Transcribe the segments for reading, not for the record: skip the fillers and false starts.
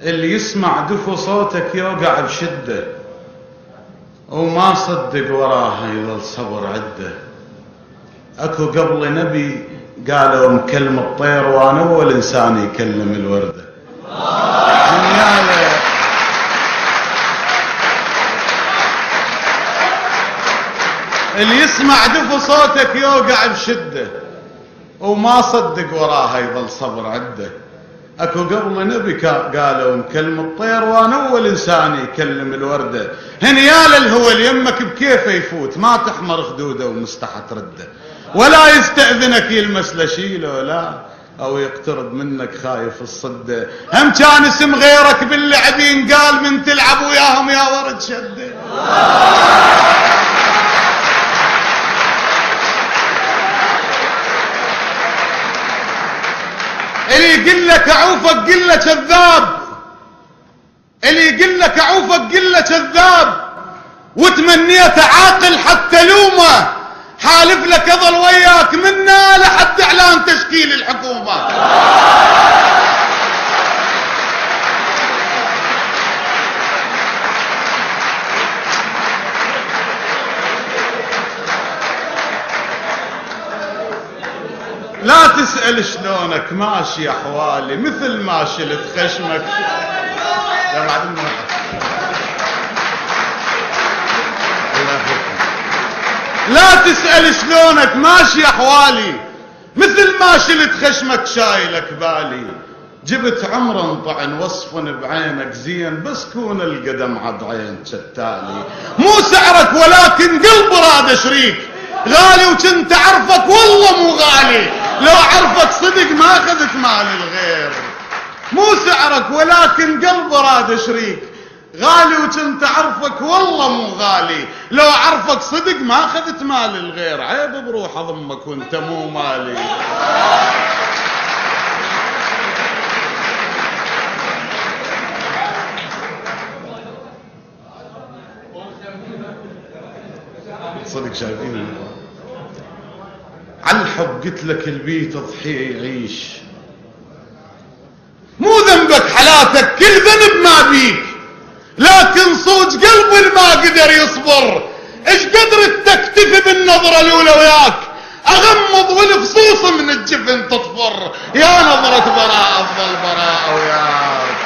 اللي يسمع دفو صوتك يوقع بشدة وما صدق وراها يظل صبر عدة. اكو قبل نبي قالوا مكلم الطير وانا اول انسان يكلم الوردة. اللي يسمع دفو صوتك يوقع بشدة وما صدق وراها يظل صبر عدة. اكو قبل نبي قالوا مكلم الطير وانا اول انسان يكلم الوردة. هنيال الهول يمك بكيفه يفوت ما تحمر خدوده ومستحى ترده، ولا يستأذنك يلمس لشيله لا او يقترب منك خايف الصده. هم كان اسم غيرك باللعبين قال من تلعب وياهم يا ورد شده. اللي يقول لك اعوفك قل له كذاب، اللي يقول لك اعوفك قل له كذاب، وتمنيت عاقل حتى لومه، حالف لك اظل وياك منا لحد اعلان تشكيل الحكومه. لا تسأل شلونك ماشي احوالي مثل ما شلت خشمك. يا معلم لا تسأل شلونك ماشي احوالي مثل ما شلت خشمك شايلك بالي. جبت عمر انطعن وصفن بعينك زين بس كون القدم عض عين شتالي. مو سعرك ولكن قلب راد شريك غالي، وكنت اعرفك والله مو غالي لو عرفك صدق ما اخذت مال الغير. مو سعرك ولكن قلب راد شريك غالي، وكنت اعرفك والله مو غالي لو عرفك صدق ما اخذت مال الغير. عيب بروح اضمك وانت مو مالي. صدق شايفين على الحب قلت لك البيت تضحية يعيش. مو ذنبك حالاتك كل ذنب ما بيك، لكن صوج قلب ما قدر يصبر. ايش قدرت تكتفي بالنظرة الاولى وياك، اغمض والفصوص من الجفن تطفر. يا نظرة براء افضل براء وياك.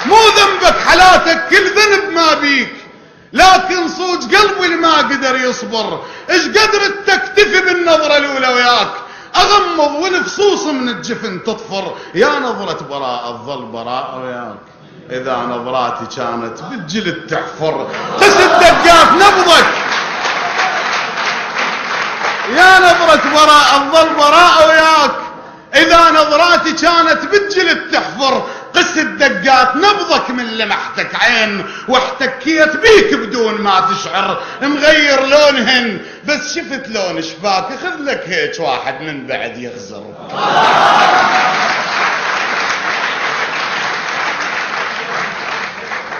مو ذنبك حالاتك كل ذنب ما بيك، لكن صوج قلبي ما قدر يصبر. ايش قدرت تكتفي بالنظرة الاولى وياك، اغمض والفصوص من الجفن تطفر. يا نظرة براء تظل براء وياك، اذا نظراتي كانت بالجلد تحفر قس الدقات نبضك. يا نظرة براء تظل براء وياك، اذا نظراتي كانت بالجلد تحفر قس الدقات نبضك من لمحتك عين، واحتكيت بيك بدون ما تشعر. مغير لونهن بس شفت لون شباك، خذ لك هيك واحد من بعد يغزر.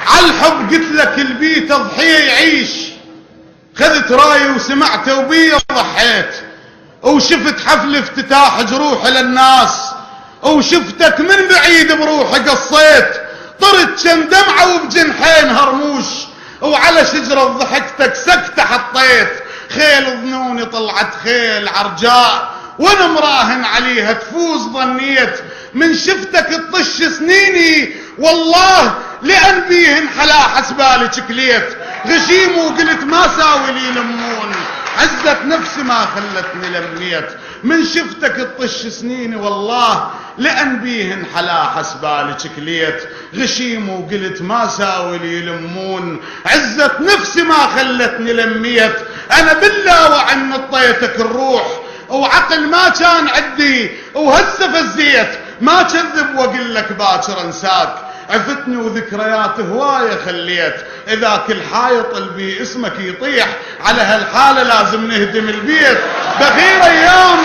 عالحب قلت لك البيت تضحية يعيش. خذت راي وسمعت وبي ضحيت، وشفت حفل افتتاح جروح للناس، وشفتك من بعيد بروحي قصيت. طرت كم دمعة وبجنحين هرموش، وعلى شجرة ضحكتك سكتة حطيت. خيل ظنوني طلعت خيل عرجاء، وانا مراهن عليها تفوز ظنيت. من شفتك تطش سنيني والله لأن بيهن حلا حسبالي شكليت. غشيم وقلت ما ساوي لي لمون، عزت نفسي ما خلتني لميت. من شفتك تطش سنيني والله لأن بيهن حلا حسبالي شكليت. غشيم وقلت ما ساوي لي لمون، عزت نفسي ما خلتني لميت. انا بالله وعن نطيتك الروح، وعقل ما كان عندي وهسه فزيت. ما كذب واقول لك باكر انساك، عفتني وذكريات هوايه خليت. اذا كل حايط البي اسمك يطيح، على هالحاله لازم نهدم البيت. بخير ايام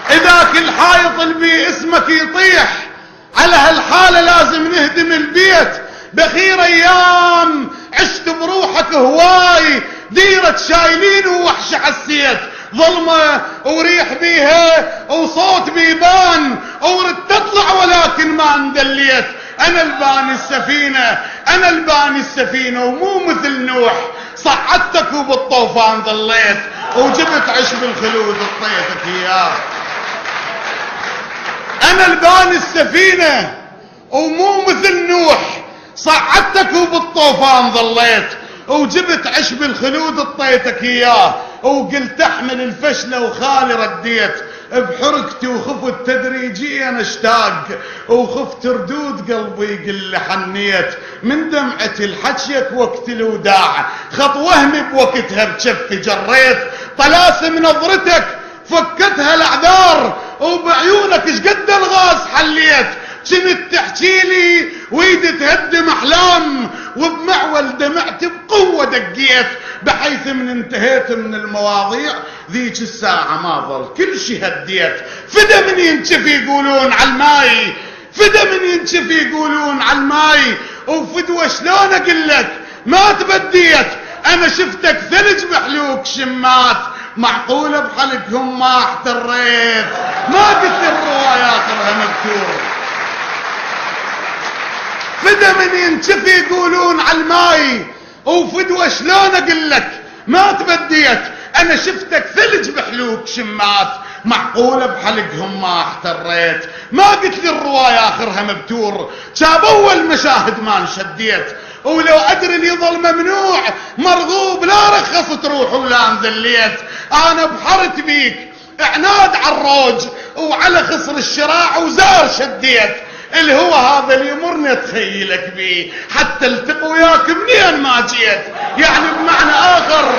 اذا كل حايط البي اسمك يطيح، على هالحاله لازم نهدم البيت. بخير ايام عشت بروحك هواي، ديرة شايلين ووحش حسيت. ظلمة وريح بيها وصوت بيبان ورد تطلع ولكن ما اندليت. انا الباني السفينة، انا الباني السفينة ومو مثل نوح صعدتك وبالطوفان ظليت وجبت عشب الخلود اعطيتك اياه. انا الباني السفينة ومو مثل نوح صعدتك وبالطوفان ظليت وجبت عشب الخلود اعطيتك اياه. وقلت احمل الفشلة وخالي رديت بحركتي وخفت تدريجيا اشتاق وخفت ردود قلبي قل حنيت من دمعتي الحشيك وقت الوداع خط وهمي بوقتها بجفي جريت طلاسم نظرتك فكتها الاعذار وبعيونك شقد الغاز حليت. كنت تحكي لي ويدي تهدم احلام وبمعول دمعت بقوة دقيت بحيث من انتهيت من المواضيع ذيك الساعة ما ظل كل شي هديت. فدا من ينشف يقولون على الماي، فدا من ينشف يقولون على الماي وفدوة شلون اقلك ما تبديت. انا شفتك ثلج بحلوك شمات معقولة بحلقهم ما احتريت ما قلت الرواية اخرها مكتوب. فدا من ينشف يقولون على الماي وفدوة شلون اقلك ما تبديت. انا شفتك ثلج بحلوك شمات معقولة بحلقهم ما احتريت ما قلت لي الرواية اخرها مبتور. جاب اول مشاهد ما انشديت ولو ادري لي ظل ممنوع مرغوب لا رخصت روح ولا انذليت. انا بحرت بيك اعناد عالروج وعلى خصر الشراع وزار شديت. الهوى هذا اللي يمرني اتخيلك بيه حتى التقى وياك منين ما جيت. يعني بمعنى اخر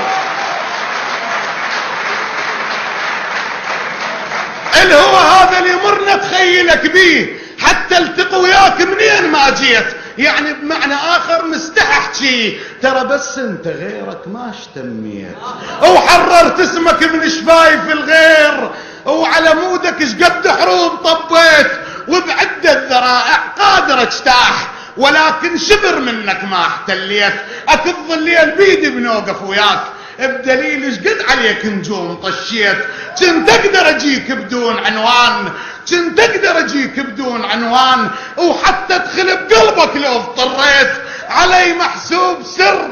الهوى هذا اللي يمرني اتخيلك بيه حتى التقى وياك منين ما جيت. يعني بمعنى اخر مستحي احكي ترى بس انت غيرك ما اشتميت وحررت اسمك من شفايف الغير وعلى مودك شقد حروب طبيت وبعدة ذرائع قادر اجتاح ولكن شبر منك ما احتليت. اكظ الليل بيدي بنوقف وياك بدليل شقد عليك نجوم طشيت. كنت اقدر اجيك بدون عنوان، كنت اقدر اجيك بدون عنوان وحتى ادخل بقلبك لو اضطريت. علي محسوب سر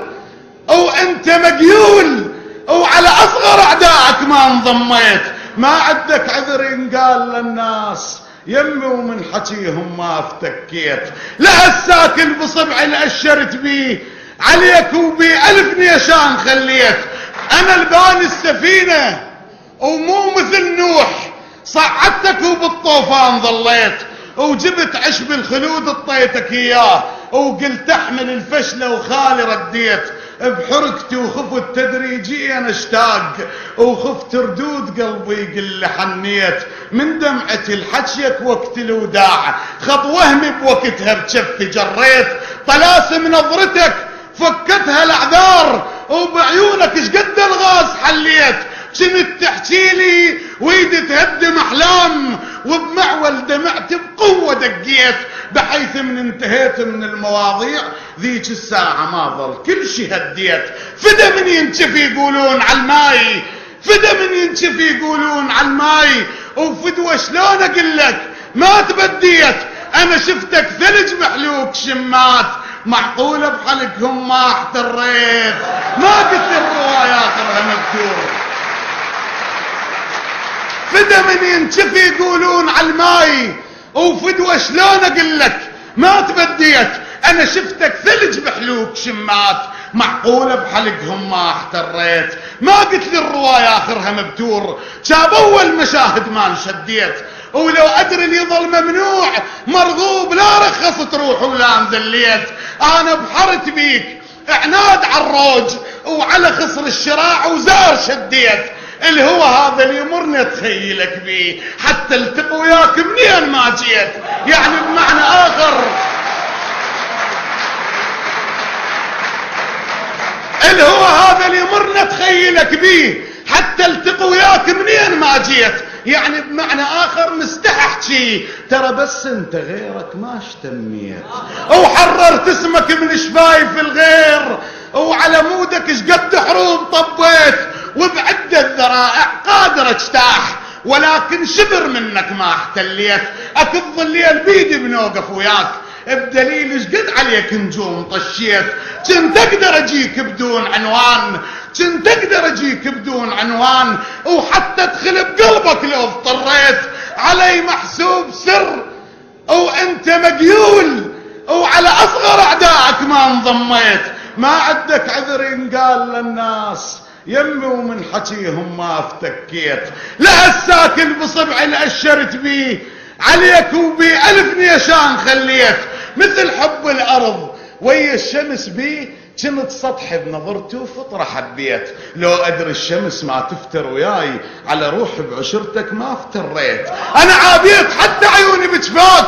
وانت مقيول وعلى اصغر اعدائك ما انضميت. ما عندك عذر ينقال للناس يمي ومن حكيهم ما افتكيت. لا الساكن بصبعي اللي اشرت بيه عليك وبألف نيشان خليت. انا الباني السفينة ومو مثل نوح صعدتك وبالطوفان ظليت وجبت عشب الخلود اعطيتك اياه. وقلت احمل الفشلة وخالي رديت بحركتي وخفت تدريجيا اشتاق وخفت ردود قلبي قل حنيت من دمعتي الحشيك وقت الوداع خط وهمي بوقتها بجفي جريت طلاسم نظرتك فكتها الاعذار وبعيونك شقد الغاز حليت. كنت تحكي لي ويدي تهدم احلام وبمعول دمعت بقوة دقيت بحيث من انتهيت من المواضيع ذيك الساعة ما ظل كل شي هديت. فدا من ينشف يقولون على الماي، فدا من ينشف يقولون على الماي وفدوة شلون اقلك ما تبديت. انا شفتك ثلج بحلوك شمات معقولة بحلقهم ما احتريت ما قلت الرواية اخرها مكتوب. فدا من ينشف يقولون على الماي وفدوة شلون اقلك ما تبديت. انا شفتك ثلج بحلوك شمات معقولة بحلقهم ما احتريت ما قلت لي الرواية اخرها مبتور. جاب اول مشاهد ما انشديت ولو ادري لي ظل ممنوع مرغوب لا رخصت روح ولا انذليت. انا بحرت بيك اعناد عالروج وعلى خصر الشراع وزار شديت. الهوى هذا اللي يمرني اتخيلك بيه حتى التقى وياك منين ما جيت. يعني بمعنى اخر الهوى هذا اللي يمرني اتخيلك بيه حتى التقى وياك منين ما جيت. يعني بمعنى اخر مستحي احكي ترى بس انت غيرك ما اشتميت وحررت اسمك من شفايف الغير وعلى مودك شقد حروب طبيت وبعدة ذرائع قادر اجتاح، ولكن شبر منك ما احتليت. اكض الليل بيدي بنوقف وياك، بدليل ايش قد عليك نجوم طشيت. كنت اقدر اجيك بدون عنوان، كنت اقدر اجيك بدون عنوان، وحتى ادخل بقلبك لو اضطريت. علي محسوب سر وانت مقيول، وعلى اصغر اعدائك ما انضميت. ما عندك عذر ينقال للناس يمي ومن حكيهم ما افتكيت. لا الساكن بصبعي الاشرت بيه، عليك وبي الف نيشان خليت. مثل حب الارض ويا الشمس بيه، كنت سطح بنظرتي وفطرة حبيت. لو ادري الشمس ما تفتر وياي، على روحي بعشرتك ما افتريت. انا عابيت حتى عيوني بجفاك،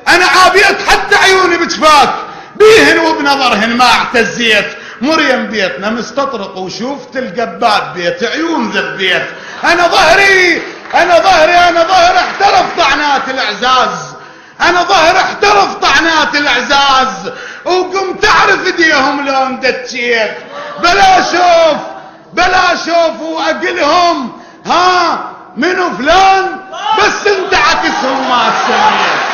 انا عابيت حتى عيوني بجفاك، بيهن وبنظرهن ما اعتزيت. مريم بيتنا مستطرق وشوفت القباب بيت عيون ذبيت. انا ظهري احترف طعنات الاعزاز، انا ظهر احترف طعنات الاعزاز، وقمت اعرف ايديهم لون دتشيت. بلا شوف واقلهم ها منو فلان، بس انت عكسهم ما تسميت.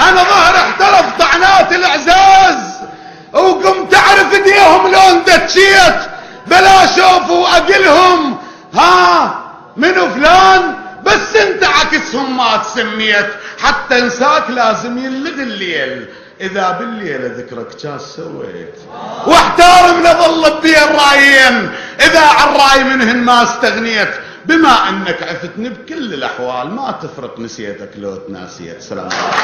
انا ظهر احترف طعنات الاعزاز، وقمت اعرف ايديهم لون دتشيت. بلا شوف واقلهم ها منو فلان، بس انت عكسهم ما تسميت. حتى انساك لازم يلغي الليل، اذا بالليل ذكرك جاس سويت. واحتارم لظل بين رايين، اذا عالراي منهن ما استغنيت. بما انك عفتني بكل الاحوال، ما تفرق نسيتك لو تناسيت. سلام عليكم.